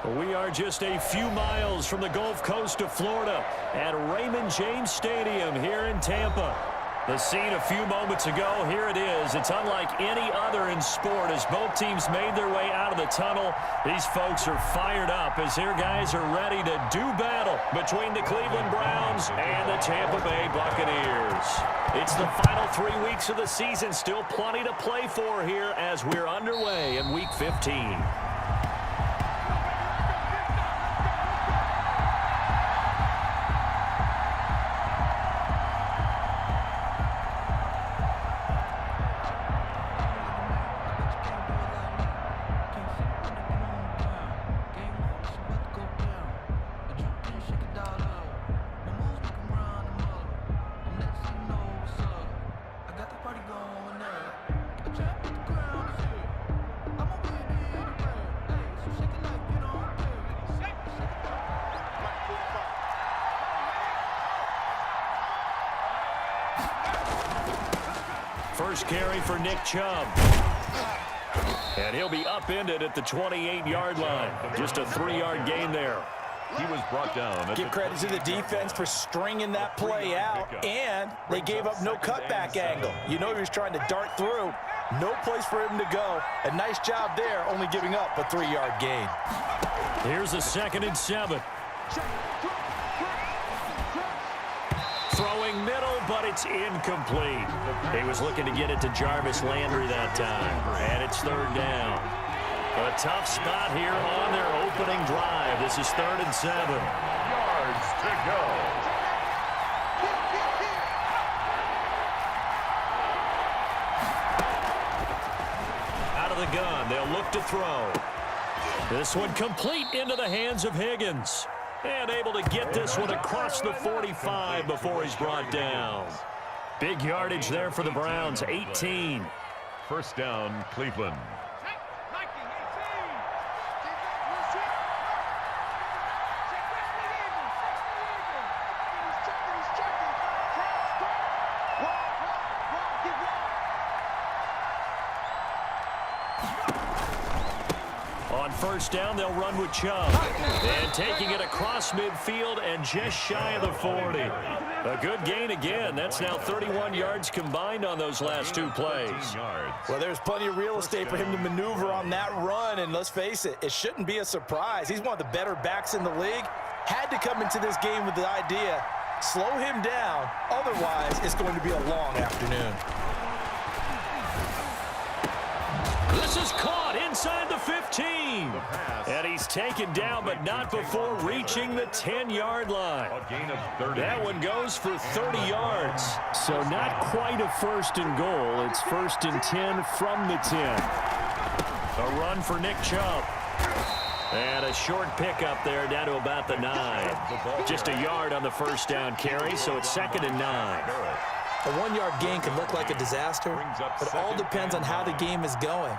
We are just a few miles from the Gulf Coast of Florida at Raymond James Stadium here in Tampa. The scene a few moments ago, here it is. It's unlike any other in sport as both teams made their way out of the tunnel. These folks are fired up as their guys are ready to do battle between the Cleveland Browns and the Tampa Bay Buccaneers. It's the final 3 weeks of the season. Still plenty to play for here as we're underway in Week 15. First carry for Nick Chubb. And he'll be upended at the 28-yard line. Just a 3-yard gain there. He was brought down. Give credit to the defense for stringing that play out, and they gave up no cutback angle. You know he was trying to dart through. No place for him to go. A nice job there, only giving up a 3-yard gain. Here's a 2nd and 7. Throwing middle, but it's incomplete. He was looking to get it to Jarvis Landry that time. And it's 3rd down. A tough spot here on their opening drive. This is 3rd and 7. Yards to go. Out of the gun, they'll look to throw. This one complete into the hands of Higgins. And able to get this one across the 45 before he's brought down. Big yardage there for the Browns, 18. First down, Cleveland. On first down, they'll run with Chubb. And taking it across midfield and just shy of the 40. A good gain again. That's now 31 yards combined on those last 2 plays. Well, there's plenty of real estate for him to maneuver on that run, and let's face it, it shouldn't be a surprise. He's one of the better backs in the league. Had to come into this game with the idea, slow him down, otherwise it's going to be a long afternoon. This is caught inside the 15. And he's taken down, but not before reaching the 10-yard line. A gain of 30. That one goes for 30 yards. So not quite a 1st and goal. It's 1st and 10 from the 10. A run for Nick Chubb. And a short pickup there down to about the 9. Just a yard on the first down carry, so it's 2nd and 9. A 1-yard gain can look like a disaster, but it all depends on how the game is going.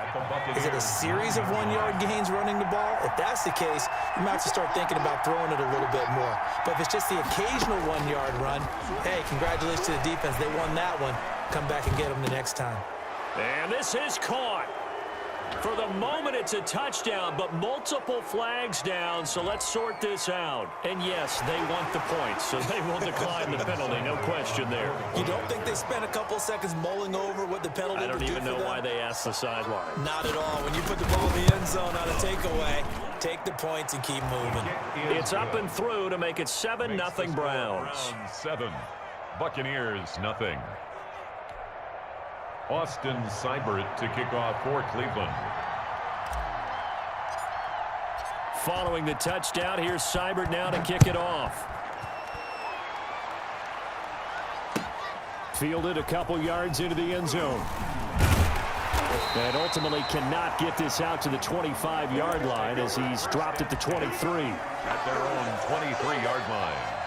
Is it a series of 1-yard gains running the ball? If that's the case, you might have to start thinking about throwing it a little bit more. But if it's just the occasional 1-yard run, hey, congratulations to the defense. They won that one. Come back and get them the next time. And this is caught. For the moment, it's a touchdown, but multiple flags down, so let's sort this out. And yes, they want the points, so they will decline the penalty, no question there. You don't think they spent a couple seconds mulling over what the penalty would do for them? I don't even know why they asked the sideline. Not at all. When you put the ball in the end zone on a takeaway, take the points and keep moving. It's up and through to make it 7-0 Browns. 7. Buccaneers, nothing. Austin Seibert to kick off for Cleveland. Following the touchdown, here's Seibert now to kick it off. Fielded a couple yards into the end zone. And ultimately cannot get this out to the 25-yard line as he's dropped at the 23. At their own 23-yard line.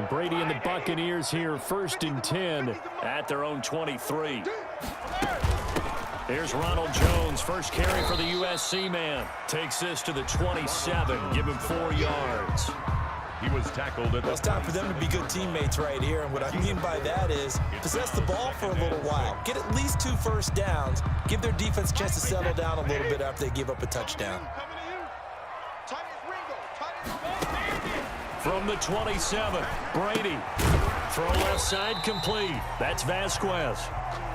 Brady and the Buccaneers here, 1st and 10 at their own 23. Here's Ronald Jones, first carry for the USC man. Takes this to the 27, give him 4 yards. He was tackled at Well, it's time for them to be good teammates right here, and what I mean by that is possess the ball for a little while. Get at least 2 first downs. Give their defense a chance to settle down a little bit after they give up a touchdown. From the 27, Brady. Throw left side complete. That's Vasquez.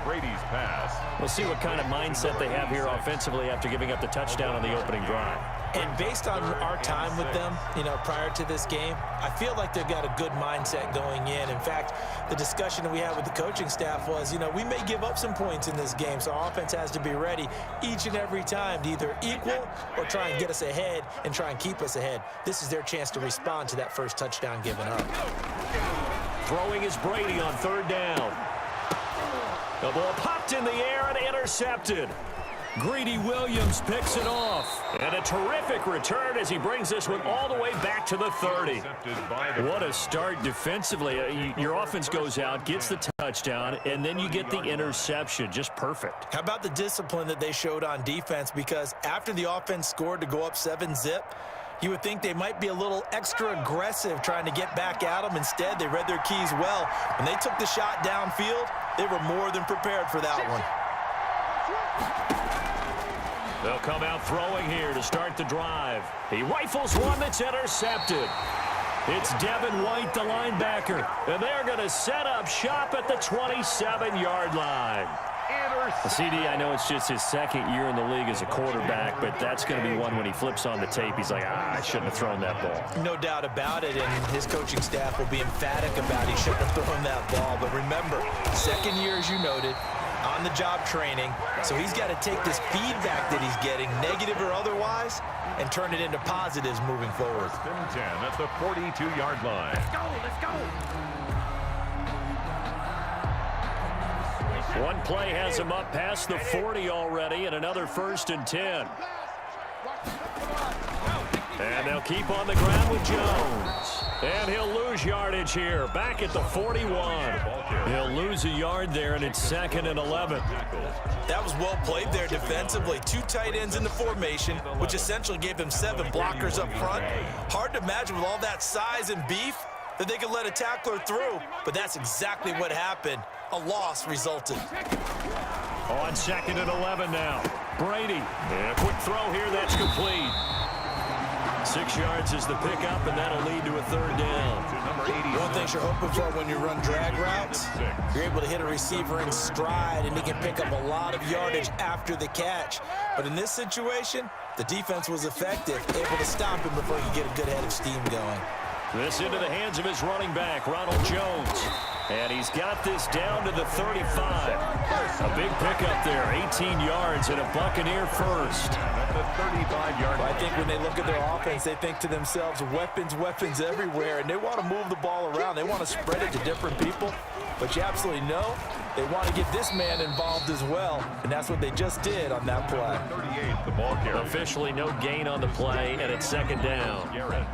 Brady's pass. We'll see what kind of mindset they have here offensively after giving up the touchdown on the opening drive. And based on our time with them, prior to this game, I feel like they've got a good mindset going in. In fact, the discussion that we had with the coaching staff was, we may give up some points in this game, so our offense has to be ready each and every time to either equal or try and get us ahead and try and keep us ahead. This is their chance to respond to that first touchdown given up. Throwing is Brady on 3rd down. The ball popped in the air and intercepted. Greedy Williams picks it off. And a terrific return as he brings this one all the way back to the 30. What a start defensively. Your offense goes out, gets the touchdown, and then you get the interception. Just perfect. How about the discipline that they showed on defense? Because after the offense scored to go up 7-zip, you would think they might be a little extra aggressive trying to get back at them. Instead, they read their keys well. When they took the shot downfield, they were more than prepared for that one. They'll come out throwing here to start the drive. He rifles one that's intercepted. It's Devin White, the linebacker, and they're going to set up shop at the 27-yard line. CD, I know it's just his 2nd year in the league as a quarterback, but that's going to be one when he flips on the tape. He's like, I shouldn't have thrown that ball. No doubt about it, and his coaching staff will be emphatic about he shouldn't have thrown that ball. But remember, 2nd year, as you noted, on-the-job training, so he's got to take this feedback that he's getting, negative or otherwise, and turn it into positives moving forward. 10 at the 42-yard line. Let's go. One play has him up past the 40 already, and another 1st and 10. And they'll keep on the ground with Jones. And he'll lose yardage here, back at the 41. He'll lose a yard there, and it's 2nd and 11. That was well played there defensively. 2 tight ends in the formation, which essentially gave them 7 blockers up front. Hard to imagine with all that size and beef that they could let a tackler through, but that's exactly what happened. A loss resulted. On 2nd and 11 now. Brady. And a quick throw here, that's complete. 6 yards is the pickup, and that'll lead to a 3rd down. One thing you're hoping for when you run drag routes, you're able to hit a receiver in stride, and he can pick up a lot of yardage after the catch. But in this situation, the defense was effective, able to stop him before you get a good head of steam going. This into the hands of his running back, Ronald Jones. And he's got this down to the 35. A big pickup there, 18 yards and a Buccaneer first. The 35-yard line. I think when they look at their offense, they think to themselves, weapons, weapons everywhere, and they want to move the ball around. They want to spread it to different people, but you absolutely know they want to get this man involved as well, and that's what they just did on that play. 38, the ball carrier. Officially no gain on the play, and it's 2nd down. Garrett.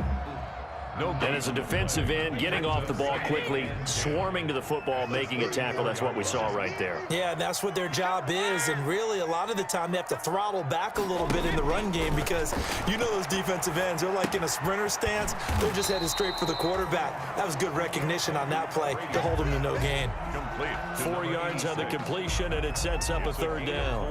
And as a defensive end, getting off the ball quickly, swarming to the football, making a tackle, that's what we saw right there. Yeah, and that's what their job is, and really a lot of the time they have to throttle back a little bit in the run game because you know those defensive ends, they're like in a sprinter stance, they're just headed straight for the quarterback. That was good recognition on that play to hold them to no gain. Complete. 4 yards on the completion, and it sets up a 3rd down.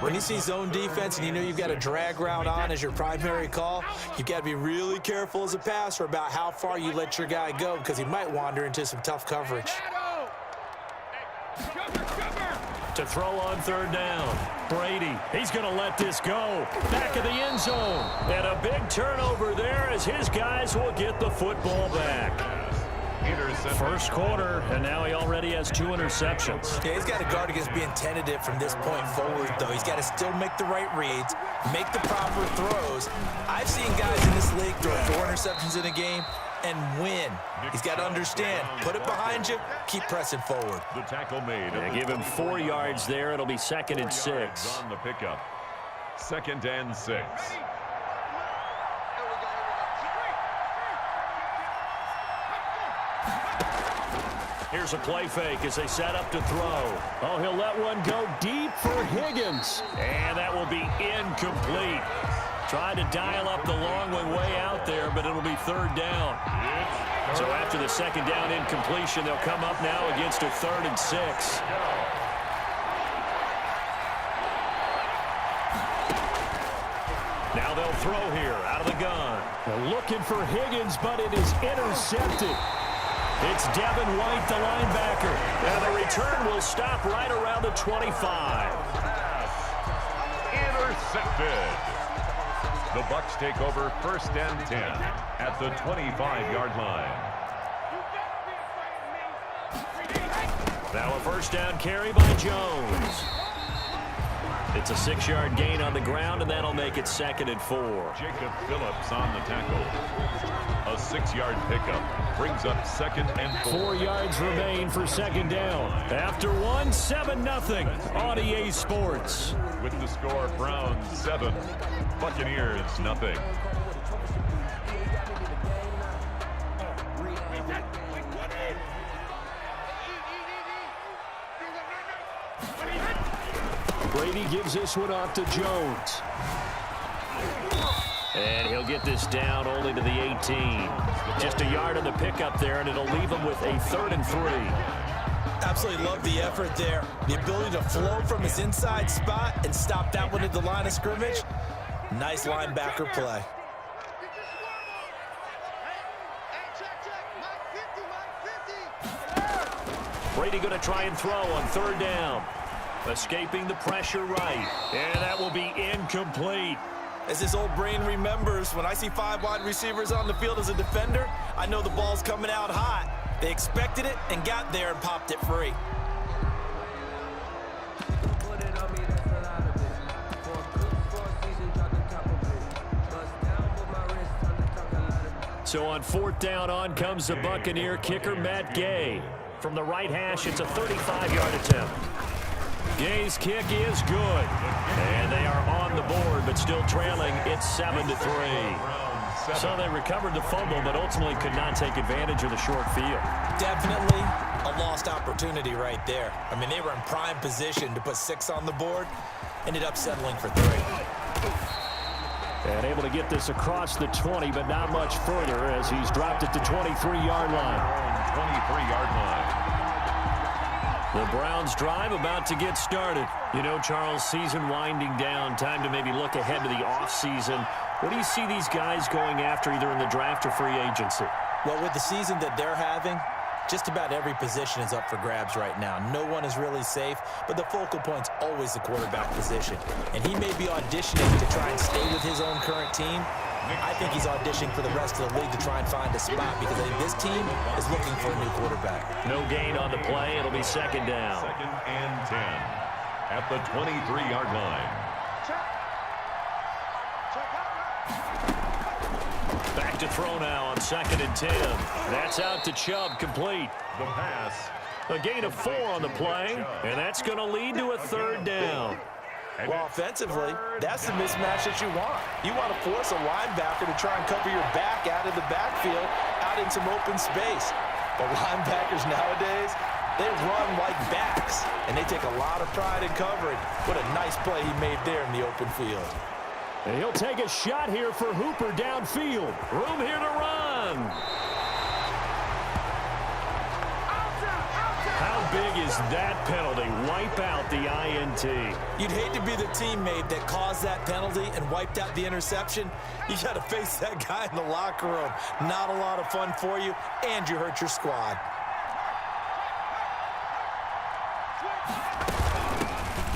When you see zone defense and you know you've got a drag route on as your primary call, you've got to be really careful as a passer about how far you let your guy go because he might wander into some tough coverage. To throw on 3rd down, Brady, he's going to let this go. Back of the end zone, and a big turnover there as his guys will get the football back. First quarter, and now he already has 2 interceptions. Yeah, he's got to guard against being tentative from this point forward, though. He's got to still make the right reads, make the proper throws. I've seen guys in this league throw 4 interceptions in a game and win. He's got to understand, put it behind you, keep pressing forward. The tackle made. Give him 4 yards there. It'll be 2nd and 6. On the pickup. 2nd and 6. Here's a play fake as they set up to throw. Oh, he'll let one go deep for Higgins. And that will be incomplete. Tried to dial up the long one way out there, but it'll be third down. So after the second down incompletion, they'll come up now against a 3rd and 6. Now they'll throw here out of the gun. They're looking for Higgins, but it is intercepted. It's Devin White, the linebacker. And the return will stop right around the 25. Intercepted. The Bucs take over 1st and 10 at the 25-yard line. Now a first down carry by Jones. It's a 6-yard gain on the ground, and that'll make it 2nd and 4. Jacob Phillips on the tackle. A 6-yard pickup brings up 2nd and 4. 4 yards remain for second down. After 1, 7-0 on EA Sports. With the score, Browns 7, Buccaneers 0. Brady gives this one off to Jones. And he'll get this down only to the 18. Just a yard on the pickup there, and it'll leave him with a 3rd and 3. Absolutely love the effort there. The ability to flow from his inside spot and stop that one at the line of scrimmage. Nice linebacker play. Brady going to try and throw on 3rd down. Escaping the pressure right. And that will be incomplete. As his old brain remembers, when I see 5 wide receivers on the field as a defender, I know the ball's coming out hot. They expected it and got there and popped it free. So on 4th down, on comes the Buccaneer kicker, Matt Gay. From the right hash, it's a 35-yard attempt. Gay's kick is good. And they are on the board, but still trailing. It's 7-3. So they recovered the fumble, but ultimately could not take advantage of the short field. Definitely a lost opportunity right there. I mean, they were in prime position to put 6 on the board. Ended up settling for 3. And able to get this across the 20, but not much further as he's dropped it to 23-yard line. 23-yard line. The Browns drive about to get started. You know, Charles, season winding down. Time to maybe look ahead to the offseason. What do you see these guys going after either in the draft or free agency? Well, with the season that they're having, just about every position is up for grabs right now. No one is really safe, but the focal point's always the quarterback position. And he may be auditioning to try and stay with his own current team. I think he's auditioning for the rest of the league to try and find a spot because I think this team is looking for a new quarterback. No gain on the play. It'll be 2nd down. 2nd and 10 at the 23-yard line. Back to throw now on 2nd and 10. That's out to Chubb, complete. The pass. A gain of 4 on the play, and that's going to lead to a 3rd down. Well, offensively, that's the mismatch that you want. You want to force a linebacker to try and cover your back out of the backfield, out in some open space. But linebackers nowadays, they run like backs, and they take a lot of pride in covering. What a nice play he made there in the open field. And he'll take a shot here for Hooper downfield. Room here to run. How big is that penalty? Wipe out the INT. You'd hate to be the teammate that caused that penalty and wiped out the interception. You got to face that guy in the locker room. Not a lot of fun for you, and you hurt your squad.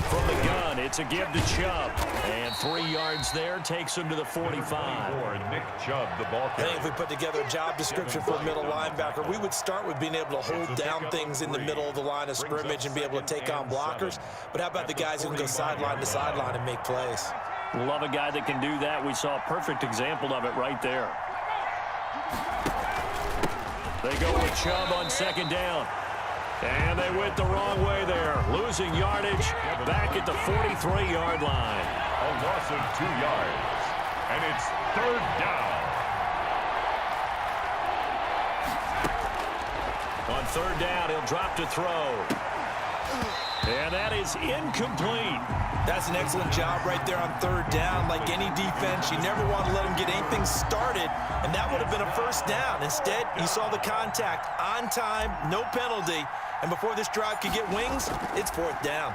From the gun, it's a give to Chubb. And 3 yards there takes him to the 45. Nick Chubb, the ball I think if we put together a job description for a middle linebacker, we would start with being able to hold down things in the middle of the line of scrimmage and be able to take on blockers. But how about the guys who can go sideline to sideline and make plays? Love a guy that can do that. We saw a perfect example of it right there. They go with Chubb on 2nd down. And they went the wrong way there. Losing yardage back at the 43-yard line. A loss of 2 yards. And it's 3rd down. On 3rd down, he'll drop to throw. And that is incomplete. That's an excellent job right there on third down. Like any defense, you never want to let them get anything started, and that would have been a first down. Instead, you saw the contact on time, no penalty, and before this drive could get wings, it's fourth down.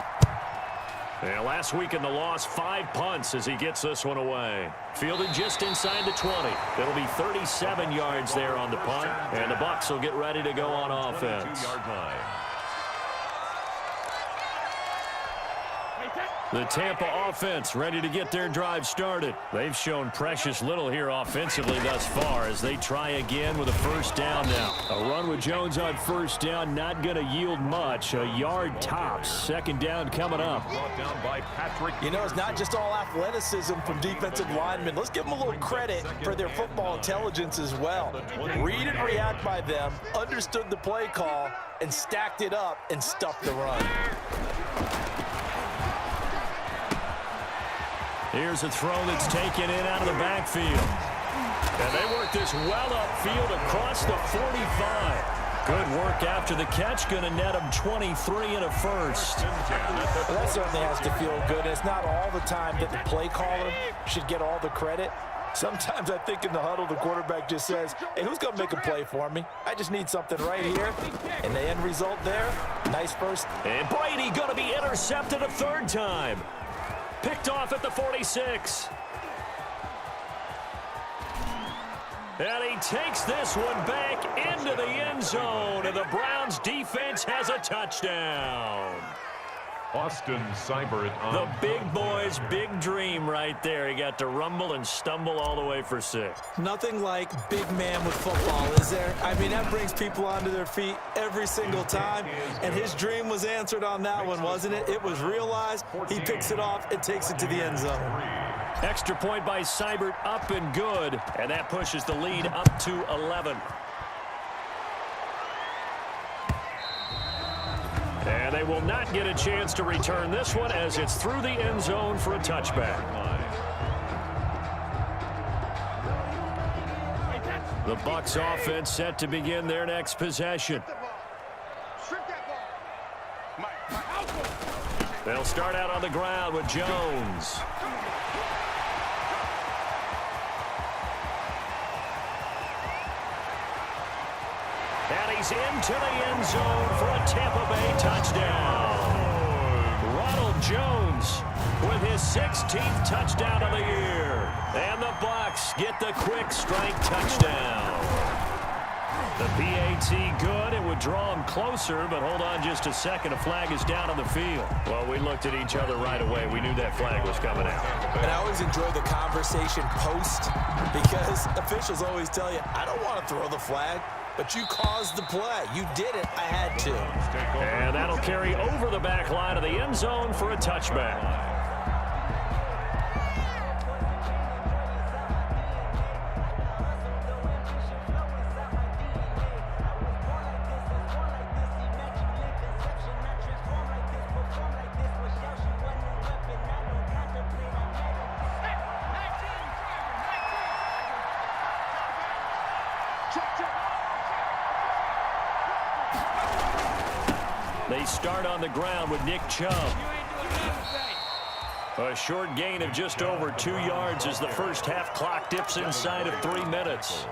Yeah, last week in the loss, 5 punts as he gets this one away. Fielded just inside the 20. It'll be 37 yards there on the punt, and the Bucs will get ready to go on offense. The Tampa offense ready to get their drive started. They've shown precious little here offensively thus far as they try again with a first down now. A run with Jones on first down, not going to yield much. A yard tops. Second down coming up. You know, it's not just all athleticism from defensive linemen. Let's give them a little credit for their football intelligence as well. Read and react by them, understood the play call, and stacked it up and stuffed the run. Here's a throw that's taken in out of the backfield. And they work this well upfield across the 45. Good work after the catch. Going to net him 23 and a first. Well, that certainly has to feel good. And it's not all the time that the play caller should get all the credit. Sometimes I think in the huddle, the quarterback just says, hey, who's going to make a play for me? I just need something right here. And the end result there, nice first. And Brady going to be intercepted a third time. Picked off at the 46. And he takes this one back into the end zone, and the Browns defense has a touchdown. Austin Seibert on the big boy's big dream right there. He got to rumble and stumble all the way for 6. Nothing like big man with football, is there? I mean, that brings people onto their feet every single time, and his dream was answered on that one, wasn't it? It was realized. He picks it off and takes it to the end zone. Extra point by Seibert, up and good, and that pushes the lead up to 11. And they will not get a chance to return this one as it's through the end zone for a touchback. The Bucs offense set to begin their next possession. They'll start out on the ground with Jones. And he's into the end zone for a Tampa Bay touchdown. Ronald Jones with his 16th touchdown of the year. And the Bucs get the quick strike touchdown. The PAT good. It would draw him closer, but hold on just a second. A flag is down on the field. Well, we looked at each other right away. We knew that flag was coming out. And I always enjoy the conversation post because officials always tell you, I don't want to throw the flag. But you caused the play. You did it. I had to. And that'll carry over the back line of the end zone for a touchback. They start on the ground with Nick Chubb. A short gain of just over 2 yards as the first half clock dips inside of 3 minutes.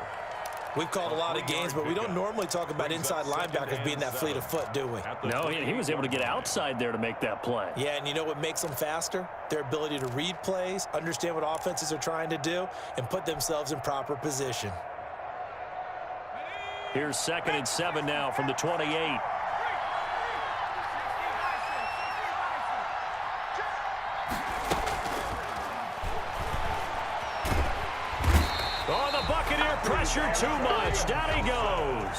We've called a lot of games, but we don't normally talk about inside linebackers being that fleet of foot, do we? No, he was able to get outside there to make that play. Yeah, and you know what makes them faster? Their ability to read plays, understand what offenses are trying to do, and put themselves in proper position. Here's 2nd and 7 now from the 28. Pressure too much. Down he goes.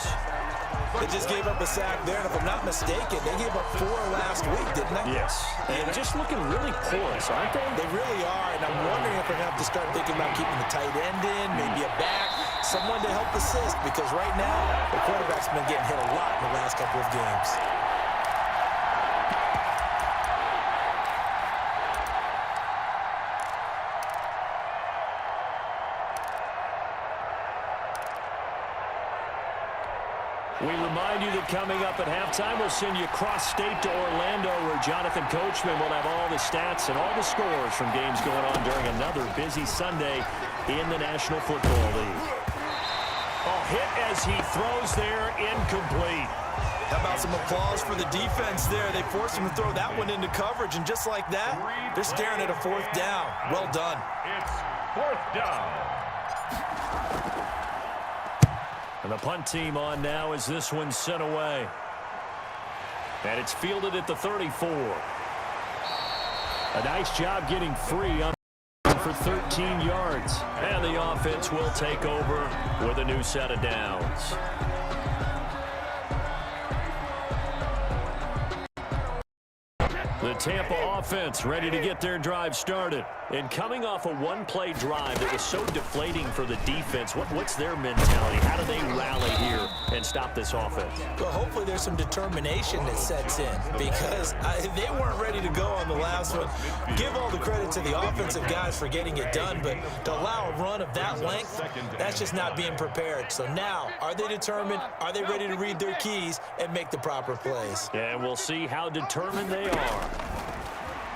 They just gave up a sack there, and if I'm not mistaken, they gave up 4 last week, didn't they? Yes. And just looking really porous, aren't they? They really are, and I'm wondering if they're going to have to start thinking about keeping the tight end in, maybe a back, someone to help assist, because right now, the quarterback's been getting hit a lot in the last couple of games. We remind you that coming up at halftime, we'll send you cross-state to Orlando, where Jonathan Coachman will have all the stats and all the scores from games going on during another busy Sunday in the National Football League. Hit as he throws there, incomplete. How about some applause for the defense there? They forced him to throw that one into coverage, and just like that, they're staring at a 4th down. Well done. It's 4th down. And the punt team on now as this one's sent away. And it's fielded at the 34. A nice job getting free on for 13 yards. And the offense will take over with a new set of downs. The Tampa offense ready to get their drive started. And coming off a one-play drive that was so deflating for the defense, what's their mentality? How do they rally here and stop this offense? Well, hopefully there's some determination that sets in, because they weren't ready to go on the last one. Give all the credit to the offensive guys for getting it done, but to allow a run of that length, that's just not being prepared. So now, are they determined? Are they ready to read their keys and make the proper plays? And we'll see how determined they are.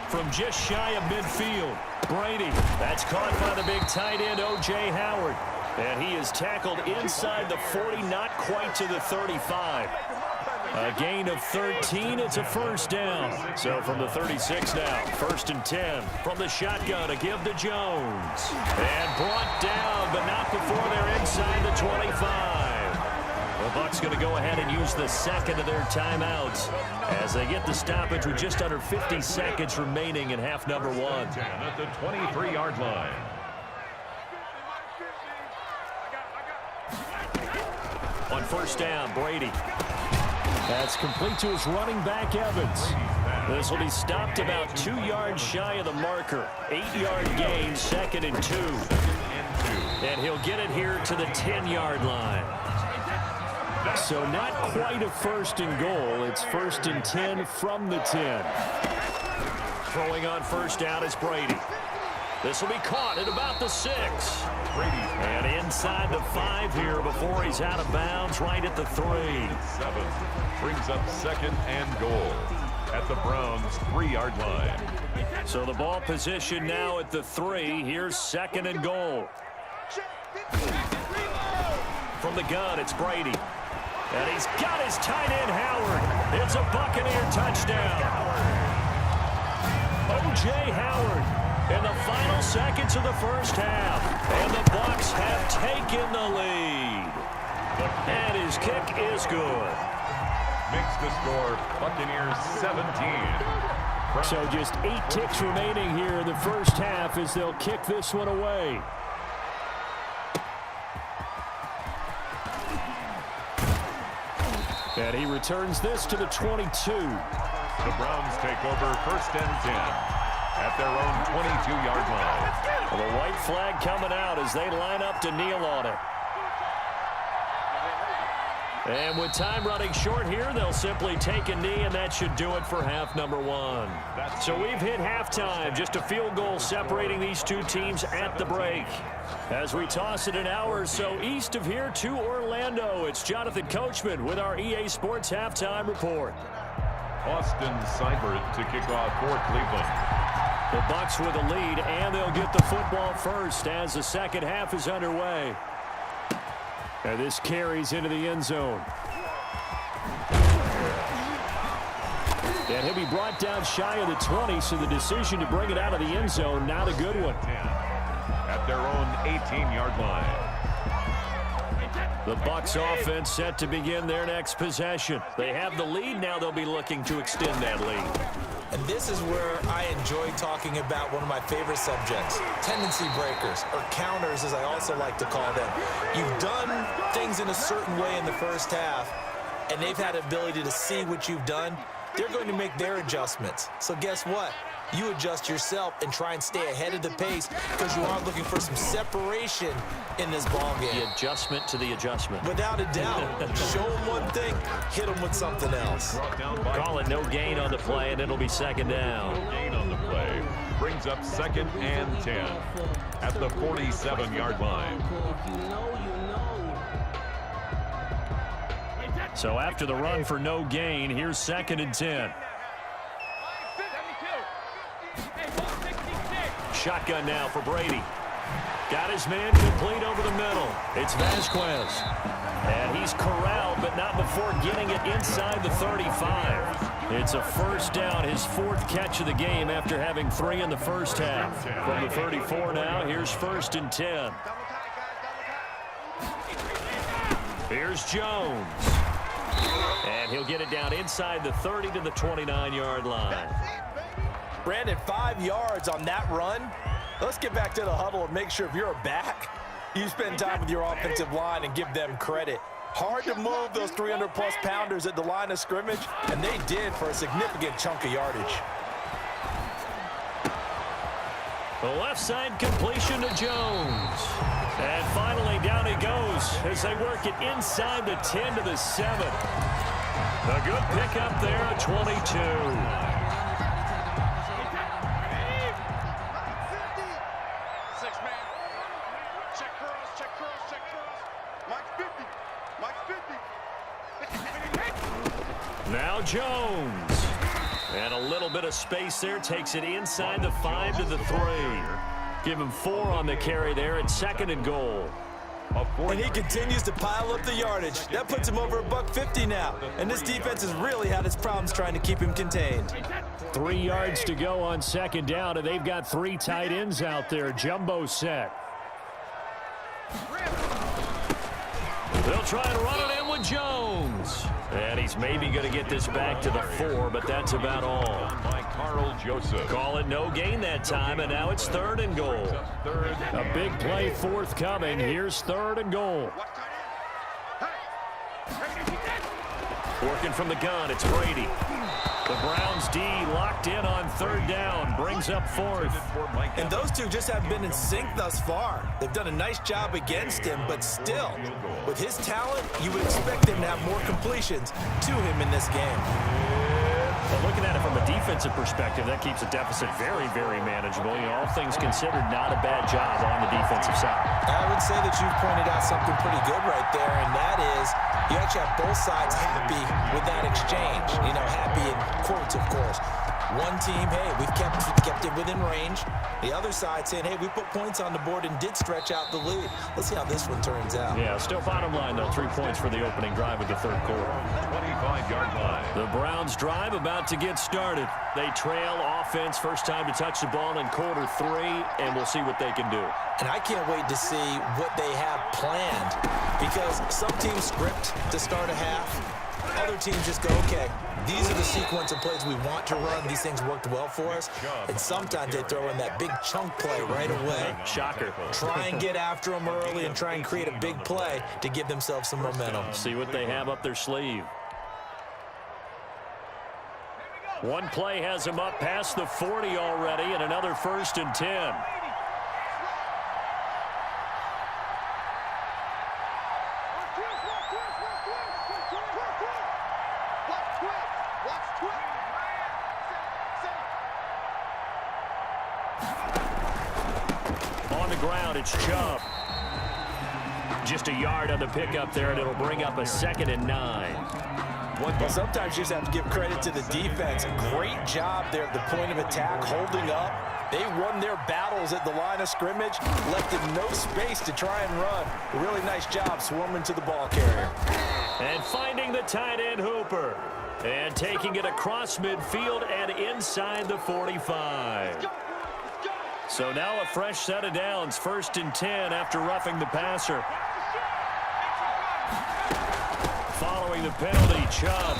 From just shy of midfield, Brady. That's caught by the big tight end, O.J. Howard. And he is tackled inside the 40, not quite to the 35. A gain of 13, it's a 1st down. So from the 36 now, 1st and 10. From the shotgun, a give to Jones. And brought down, but not before they're inside the 25. The Bucs going to go ahead and use the second of their timeouts as they get the stoppage with just under 50 seconds remaining in half number 1. At the 23-yard line. On 1st down, Brady. That's complete to his running back, Evans. This will be stopped about 2 yards shy of the marker. 8-yard gain, 2nd and 2. And he'll get it here to the 10-yard line. So not quite a 1st and goal. It's 1st and 10 from the 10. Throwing on 1st down is Brady. This will be caught at about the 6. And inside the 5 here before he's out of bounds, right at the 3. 7 brings up 2nd and goal at the Browns' 3-yard line. So the ball position now at the 3. Here's 2nd and goal. From the gun, it's Brady. And he's got his tight end, Howard. It's a Buccaneer touchdown. O.J. Howard in the final seconds of the 1st half. And the Bucs have taken the lead. And his kick is good. Makes the score Buccaneers 17. So just 8 ticks remaining here in the 1st half as they'll kick this one away. And he returns this to the 22. The Browns take over 1st and 10 at their own 22-yard line. Well, the white flag coming out as they line up to kneel on it. And with time running short here, they'll simply take a knee, and that should do it for half number 1. So we've hit halftime, just a field goal separating these two teams at the break. As we toss it an hour or so east of here to Orlando, it's Jonathan Coachman with our EA Sports Halftime Report. Austin Seibert to kick off for Cleveland. The Bucs with a lead, and they'll get the football first as the 2nd half is underway. And this carries into the end zone. And he'll be brought down shy of the 20, so the decision to bring it out of the end zone, not a good one. At their own 18-yard line. The Bucs offense set to begin their next possession. They have the lead. Now they'll be looking to extend that lead. And this is where I enjoy talking about one of my favorite subjects, tendency breakers, or counters as I also like to call them. You've done things in a certain way in the 1st half, and they've had the ability to see what you've done. They're going to make their adjustments. So guess what? You adjust yourself and try and stay ahead of the pace because you are looking for some separation in this ball game. The adjustment to the adjustment. Without a doubt. Show them one thing, hit them with something else. Call it no gain on the play, and it'll be 2nd down. No gain on the play. Brings up 2nd and 10 at the 47-yard line. So after the run for no gain, here's 2nd and 10. Shotgun now for Brady. Got his man complete over the middle. It's Vasquez. And he's corralled, but not before getting it inside the 35. It's a first down, his 4th catch of the game after having 3 in the first half. From the 34 now, here's 1st and 10. Here's Jones. And he'll get it down inside the 30 to the 29-yard line. Brandon, 5 yards on that run. Let's get back to the huddle and make sure if you're a back, you spend time with your offensive line and give them credit. Hard to move those 300-plus pounders at the line of scrimmage, and they did for a significant chunk of yardage. The left side completion to Jones. And finally down he goes as they work it inside the 10 to the 7. A good pickup there at 22. Now Jones. And a little bit of space there. Takes it inside the 5 to the 3. Give him 4 on the carry there at 2nd and goal. And he continues to pile up the yardage. That puts him over $150 now. And this defense has really had its problems trying to keep him contained. 3 yards to go on 2nd down, and they've got 3 tight ends out there. Jumbo set. They'll try and run it in with Jones. And he's maybe going to get this back to the 4, but that's about all. Call it no gain that time, and now it's 3rd and goal. A big play forthcoming. Here's 3rd and goal. Working from the gun, it's Brady. The Browns D locked in on 3rd down, brings up 4th. And those two just have been in sync thus far. They've done a nice job against him, but still, with his talent, you would expect him to have more completions to him in this game. But looking at it from a defensive perspective, that keeps the deficit very, very manageable. You know, all things considered, not a bad job on the defensive side. I would say that you've pointed out something pretty good right there, and that is you actually have both sides happy with that exchange. You know, happy in quotes, of course. One team, hey, we've kept it within range. The other side saying, hey, we put points on the board and did stretch out the lead. Let's see how this one turns out. Yeah, still bottom line, though. 3 points for the opening drive of the 3rd quarter. 25-yard line. The Browns drive about to get started. They trail offense, first time to touch the ball in quarter 3, and we'll see what they can do. And I can't wait to see what they have planned, because some teams script to start a half. Other teams just go, okay, these are the sequence of plays we want to run. These things worked well for us. And sometimes they throw in that big chunk play right away. Shocker. Try and get after them early and try and create a big play to give themselves some momentum. See what they have up their sleeve. One play has them up past the 40 already, and another 1st and 10. On the ground, it's Chubb. Just a yard on the pickup there, and it'll bring up a 2nd and 9. Well, sometimes you just have to give credit to the defense. Great job there at the point of attack, holding up. They won their battles at the line of scrimmage, left in no space to try and run. A really nice job swarming to the ball carrier. And finding the tight end Hooper. And taking it across midfield and inside the 45. So now a fresh set of downs, 1st and 10 after roughing the passer. Following the penalty, Chubb.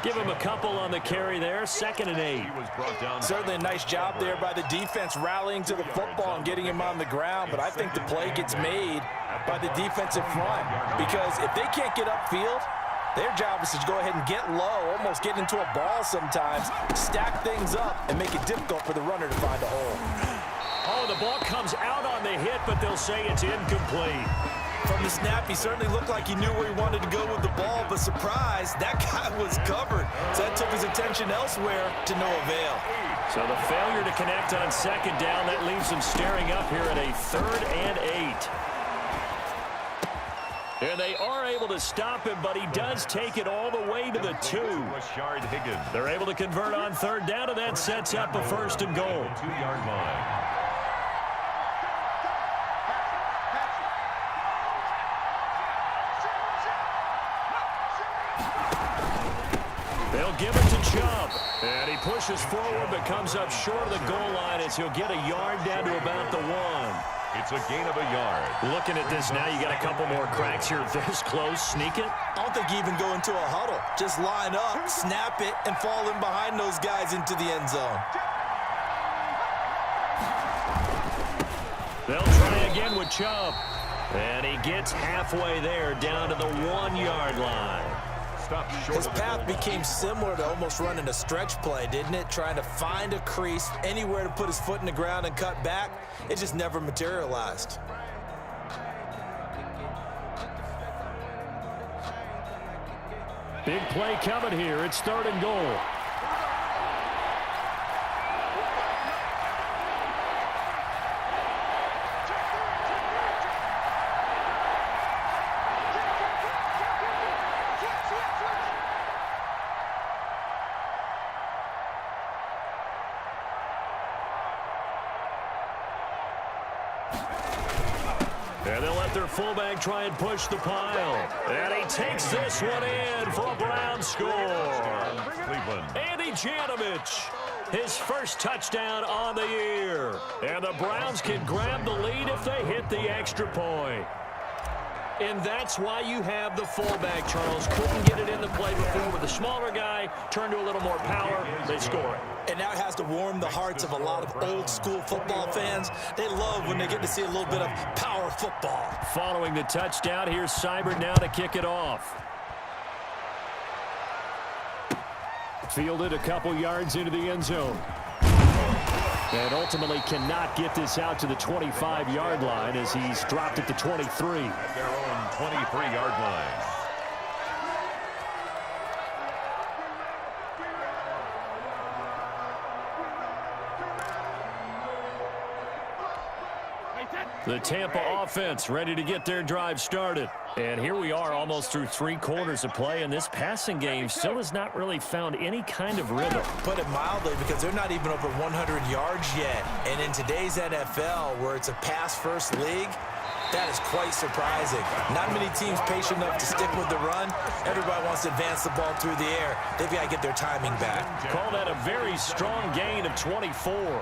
Give him a couple on the carry there, 2nd and 8. Certainly a nice job there by the defense rallying to the football and getting him on the ground, but I think the play gets made by the defensive front, because if they can't get upfield, their job is to go ahead and get low, almost get into a ball sometimes, stack things up, and make it difficult for the runner to find a hole. Oh, the ball comes out on the hit, but they'll say it's incomplete. From the snap, he certainly looked like he knew where he wanted to go with the ball, but surprise, that guy was covered. So that took his attention elsewhere to no avail. So the failure to connect on 2nd down, that leaves him staring up here at a 3rd and 8. And they are able to stop him, but he does take it all the way to the 2. They're able to convert on third down, and that sets up a 1st and goal. 2-yard line. They'll give it to Chubb. And he pushes forward but comes up short of the goal line as he'll get a yard down to about the 1. It's a gain of a yard. Looking at this now, you got a couple more cracks here. This close, sneak it. I don't think you even go into a huddle. Just line up, snap it, and fall in behind those guys into the end zone. They'll try again with Chubb. And he gets halfway there down to the 1-yard line. His path became similar to almost running a stretch play, didn't it? Trying to find a crease, anywhere to put his foot in the ground and cut back. It just never materialized. Big play coming here. It's 3rd and goal. And they'll let their fullback try and push the pile. And he takes this one in for a Brown score. Cleveland. Andy Janovich, his first touchdown on the year. And the Browns can grab the lead if they hit the extra point. And that's why you have the fullback, Charles. Couldn't get it in the play before with the smaller guy. Turned to a little more power. They score it. And now it has to warm the hearts of a lot of old-school football fans. They love when they get to see a little bit of power football. Following the touchdown, here's Seibert now to kick it off. Fielded a couple yards into the end zone. And ultimately cannot get this out to the 25-yard line as he's dropped at the 23. At their own 23-yard line. The Tampa offense ready to get their drive started. And here we are almost through 3 quarters of play, and this passing game still has not really found any kind of rhythm. Put it mildly, because they're not even over 100 yards yet. And in today's NFL, where it's a pass-first league, that is quite surprising. Not many teams patient enough to stick with the run. Everybody wants to advance the ball through the air. They've got to get their timing back. Call that a very strong gain of 24.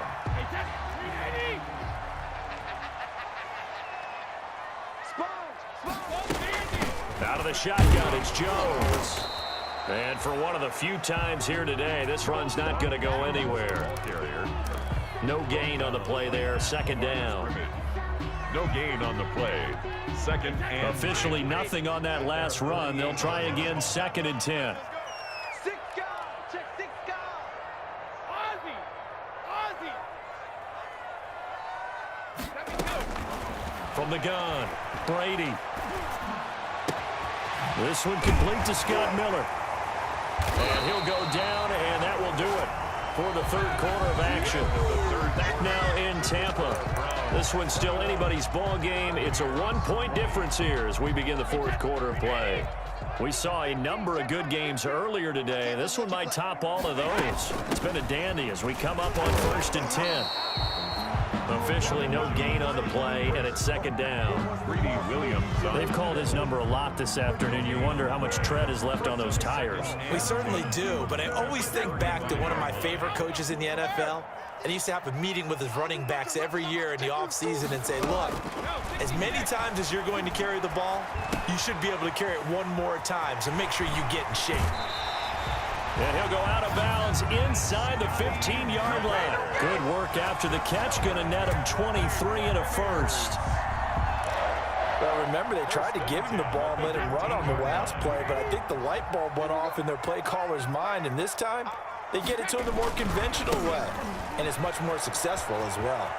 Out of the shotgun, it's Jones. And for one of the few times here today, this run's not going to go anywhere. No gain on the play there, 2nd down. No gain on the play. 2nd and officially nothing on that last run. They'll try again, 2nd and 10. From the gun, Brady. This one complete to Scott Miller. And he'll go down, and that will do it for the 3rd quarter of action. Back now in Tampa. This one's still anybody's ball game. It's a 1-point difference here as we begin the 4th quarter of play. We saw a number of good games earlier today. This one might top all of those. It's been a dandy as we come up on 1st and 10. Officially no gain on the play, and it's 2nd down. They've called his number a lot this afternoon. You wonder how much tread is left on those tires. We certainly do, but I always think back to one of my favorite coaches in the NFL. And he used to have a meeting with his running backs every year in the offseason and say, look, as many times as you're going to carry the ball, you should be able to carry it one more time, so make sure you get in shape. And he'll go out of bounds inside the 15-yard line. Good work after the catch. Going to net him 23 and a 1st. Well, remember, they tried to give him the ball and let him run on the last play, but I think the light bulb went off in their play caller's mind, and this time they get it to him the more conventional way, and it's much more successful as well.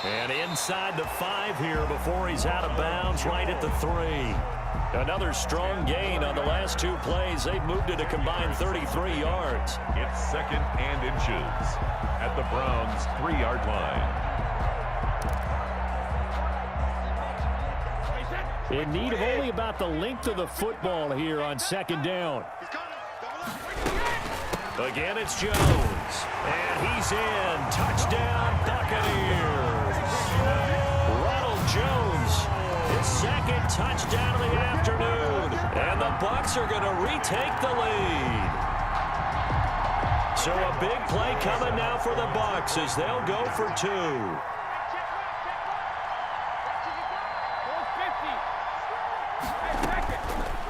And inside the 5 here before he's out of bounds, right at the 3. Another strong gain on the last 2 plays. They've moved it a combined 33 yards. It's 2nd and inches at the Browns' 3-yard line. In need of only about the length of the football here on second down. Again, it's Jones. And he's in. Touchdown, Buccaneers. Ronald Jones, his second touchdown of the afternoon. And the Bucs are going to retake the lead. So a big play coming now for the Bucs as they'll go for 2.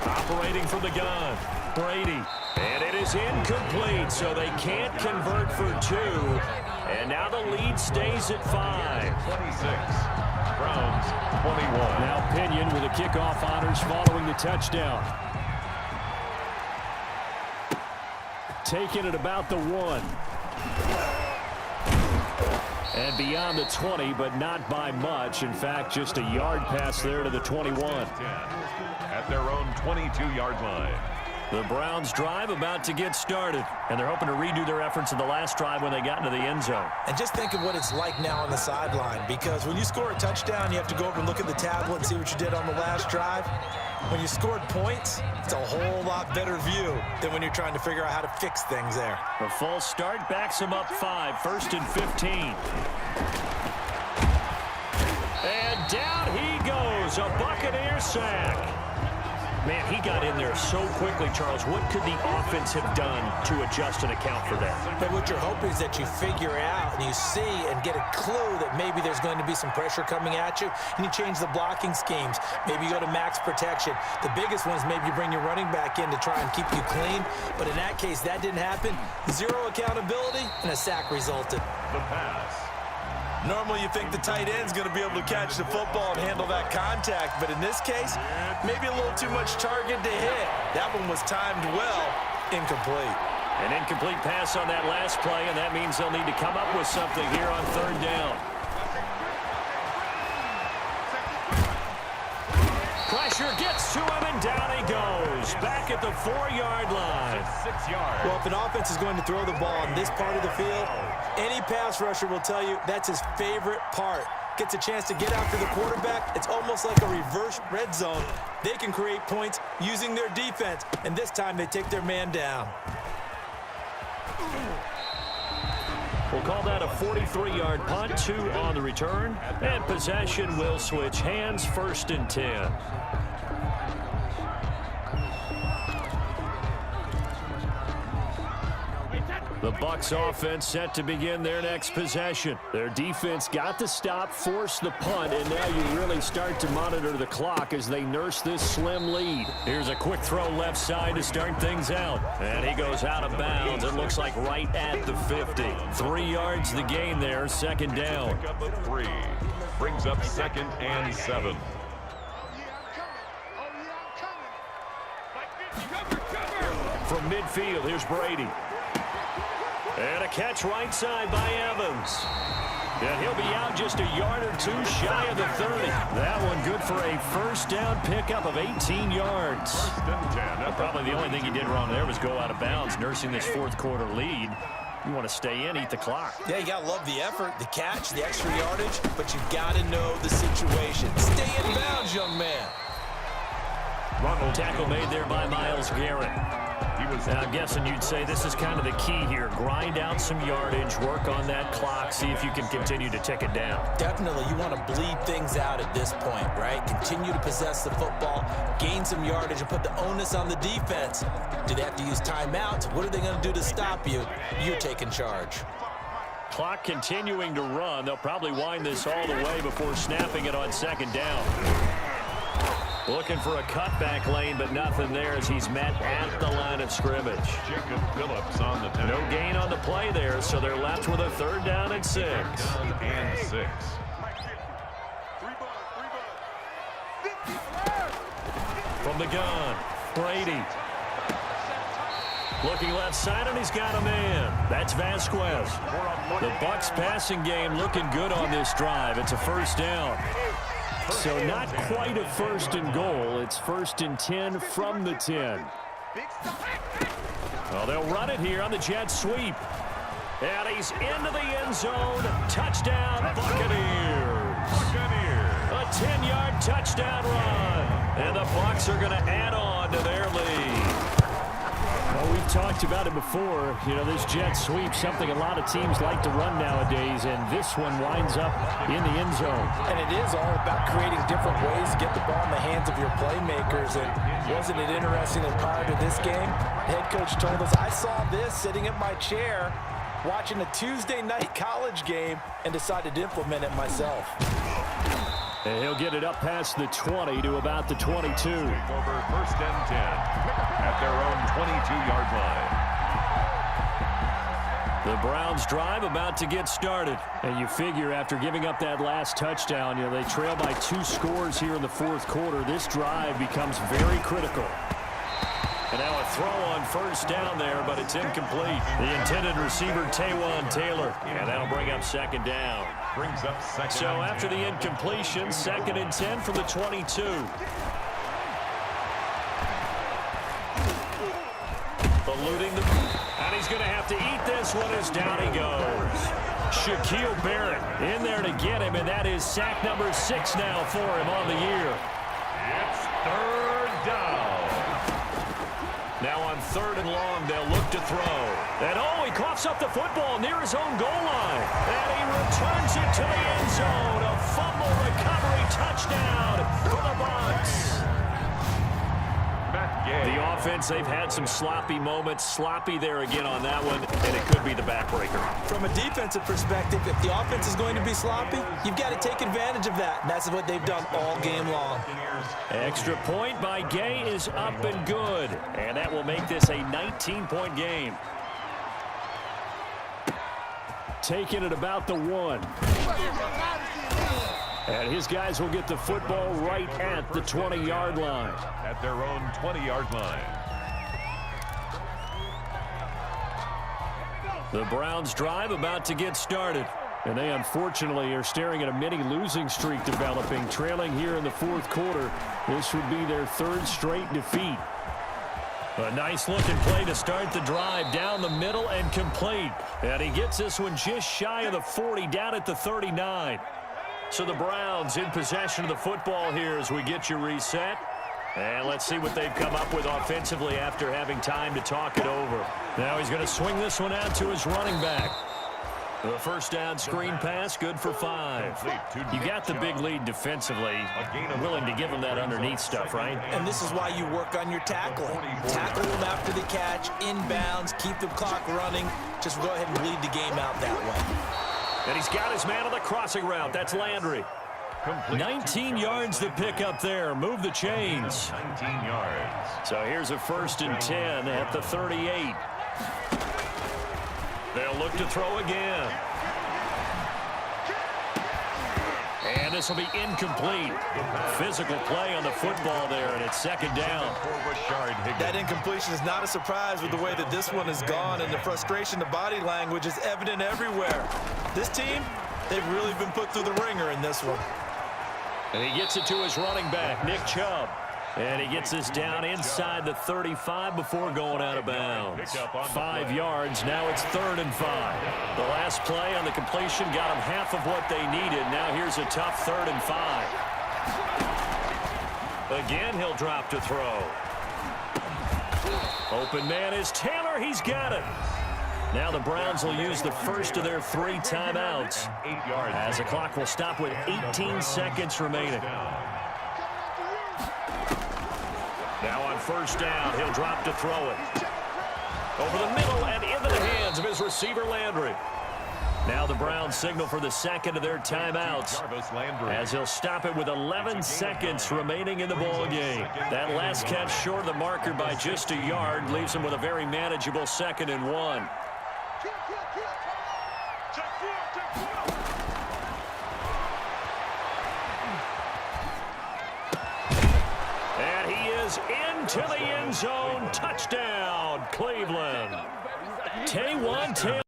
Operating from the gun, Brady. And it is incomplete, so they can't convert for 2. And now the lead stays at 5. 26. Browns, 21. Now Pinion with the kickoff honors following the touchdown. Taking it about the 1. And beyond the 20, but not by much. In fact, just a yard pass there to the 21. At their own 22-yard line. The Browns drive about to get started, and they're hoping to redo their efforts in the last drive when they got into the end zone. And just think of what it's like now on the sideline, because when you score a touchdown, you have to go over and look at the tablet and see what you did on the last drive. When you scored points, it's a whole lot better view than when you're trying to figure out how to fix things there. A false start backs him up 5, 1st and 15. And down he goes, a Buccaneer sack. Man, he got in there so quickly, Charles. What could the offense have done to adjust and account for that? But what you're hoping is that you figure out and you see and get a clue that maybe there's going to be some pressure coming at you, and you change the blocking schemes. Maybe you go to max protection. The biggest one is maybe you bring your running back in to try and keep you clean. But in that case, that didn't happen. 0 accountability, and a sack resulted. The pass. Normally you think the tight end's going to be able to catch the football and handle that contact, but in this case, maybe a little too much target to hit. That one was timed well, incomplete. An incomplete pass on that last play, and that means they'll need to come up with something here on 3rd down. Pressure gets to him, and down he goes. Back at the 4-yard line. 6 yards. Well, if an offense is going to throw the ball on this part of the field, any pass rusher will tell you that's his favorite part. Gets a chance to get after the quarterback. It's almost like a reverse red zone. They can create points using their defense, and this time they take their man down. We'll call that a 43-yard punt, 2 on the return, and possession will switch hands, 1st and 10. The Bucs offense set to begin their next possession. Their defense got the stop, forced the punt, and now you really start to monitor the clock as they nurse this slim lead. Here's a quick throw left side to start things out. And he goes out of bounds. It looks like right at the 50. 3 yards the gain there, 2nd down. Pick up a 3. Brings up 2nd and 7. From midfield, here's Brady. And a catch right side by Evans. And he'll be out just a yard or 2 shy of the 30. That one good for a 1st down pickup of 18 yards. 1st and 10. Probably the only thing he did wrong there was go out of bounds, nursing this 4th quarter lead. You want to stay in, eat the clock. Yeah, you got to love the effort, the catch, the extra yardage, but you got to know the situation. Stay in bounds, young man. Tackle made there by Myles Garrett. Now, I'm guessing you'd say this is kind of the key here. Grind out some yardage, work on that clock, see if you can continue to tick it down. Definitely, you want to bleed things out at this point, right? Continue to possess the football, gain some yardage, and put the onus on the defense. Do they have to use timeouts? What are they going to do to stop you? You're taking charge. Clock continuing to run. They'll probably wind this all the way before snapping it on 2nd down. Looking for a cutback lane, but nothing there as he's met at the line of scrimmage. Jacob Phillips on the 10. No gain on the play there, so they're left with a 3rd down and 6. 3rd and 6. From the gun, Brady. Looking left side, and he's got a man. That's Vasquez. The Bucs passing game looking good on this drive. It's a 1st down. So not quite a 1st and goal. It's 1st and 10 from the 10. Well, they'll run it here on the jet sweep. And he's into the end zone. Touchdown, Buccaneers. A a 10-yard touchdown run. And the Bucs are going to add on to their lead. Well, we've talked about it before. You know, this jet sweep, something a lot of teams like to run nowadays, and this one winds up in the end zone. And it is all about creating different ways to get the ball in the hands of your playmakers. And wasn't it interesting that prior to this game, the head coach told us, I saw this sitting in my chair watching a Tuesday night college game and decided to implement it myself. And he'll get it up past the 20 to about the 22. Take over first and 10 at their own 22-yard line. The Browns drive about to get started. And you figure after giving up that last touchdown, you know, they trail by 2 scores here in the fourth quarter. This drive becomes very critical. And now a throw on first down there, but it's incomplete. The intended receiver, Taywan Taylor. And that'll bring up second down. Brings up second. So after the incompletion, 2nd and 10 from the 22. Eluding the... And he's going to have to eat this one as down he goes. Shaquille Barrett in there to get him, and that is sack number 6 now for him on the year. It's third down. Now on 3rd and long, they'll look to throw. And he coughs up the football near his own goal line. And he returns it to the end zone. A fumble recovery touchdown for the Bucs. The offense, they've had some sloppy moments. Sloppy there again on that one, and it could be the backbreaker. From a defensive perspective, if the offense is going to be sloppy, you've got to take advantage of that. And that's what they've done all game long. Extra point by Gay is up and good. And that will make this a 19-point game. Taking it about the 1. And his guys will get the football right at the 20-yard line. At their own 20-yard line. The Browns drive about to get started. And they unfortunately are staring at a mini losing streak developing, trailing here in the fourth quarter. This would be their 3rd straight defeat. A nice looking play to start the drive down the middle and complete. And he gets this one just shy of the 40 down at the 39. So the Browns in possession of the football here as we get you reset. And let's see what they've come up with offensively after having time to talk it over. Now he's going to swing this one out to his running back. The first down screen pass, good for 5. You got the big lead defensively. Willing to give them that underneath stuff, right? And this is why you work on your tackling. Tackle them after the catch, inbounds, keep the clock running. Just go ahead and bleed the game out that way. And he's got his man on the crossing route. That's Landry. 19 yards to pick up there. Move the chains. 19 yards. So here's a 1st and 10 at the 38. They'll look to throw again. And this will be incomplete. Physical play on the football there, and it's 2nd down. That incompletion is not a surprise with the way that this one has gone, and the frustration, the body language is evident everywhere. This team, they've really been put through the ringer in this one. And he gets it to his running back, Nick Chubb. And he gets this down inside the 35 before going out of bounds. 5 yards. Now it's 3rd and 5. The last play on the completion got him half of what they needed. Now here's a tough 3rd and 5. Again, he'll drop to throw. Open man is Taylor. He's got it. Now the Browns will use the first of their 3 timeouts as the clock will stop with 18 seconds remaining. Now on 1st down, he'll drop to throw it. Over the middle and into the hands of his receiver, Landry. Now the Browns signal for the 2nd of their timeouts as he'll stop it with 11 seconds remaining in the ball game. That last catch short of the marker by just a yard leaves him with a very manageable 2nd and 1. Into the end zone. Touchdown, Cleveland. Taywan Taylor,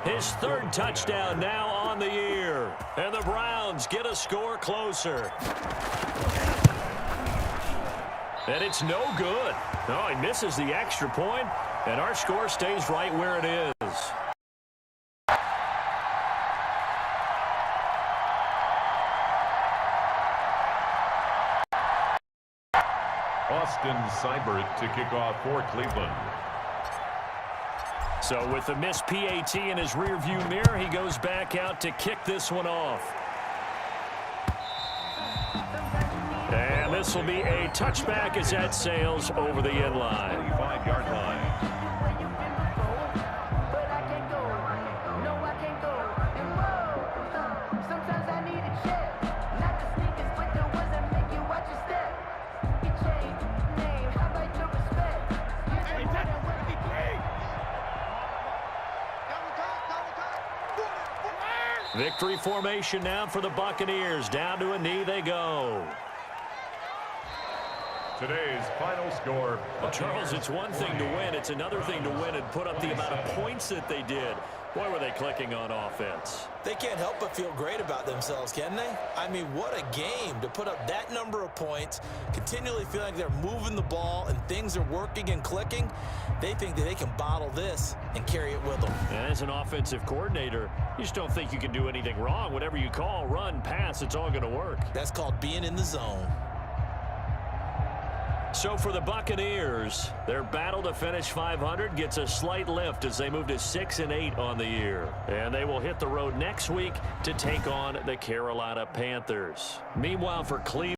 his 3rd touchdown now on the year. And the Browns get a score closer. And it's no good. No, he misses the extra point, and our score stays right where it is. Austin Seibert to kick off for Cleveland. So with the missed PAT in his rearview mirror, he goes back out to kick this one off. And this will be a touchback as that sails over the end line. 25-yard line. Victory formation now for the Buccaneers. Down to a knee they go. Today's final score. Well, Charles, it's one thing to win. It's another thing to win and put up the amount of points that they did. Boy, were they clicking on offense. They can't help but feel great about themselves, can they? I mean, what a game to put up that number of points, continually feeling like they're moving the ball and things are working and clicking. They think that they can bottle this and carry it with them. And as an offensive coordinator, you just don't think you can do anything wrong. Whatever you call, run, pass, it's all going to work. That's called being in the zone. So for the Buccaneers, their battle to finish 500 gets a slight lift as they move to 6-8 on the year. And they will hit the road next week to take on the Carolina Panthers. Meanwhile, for Cleveland,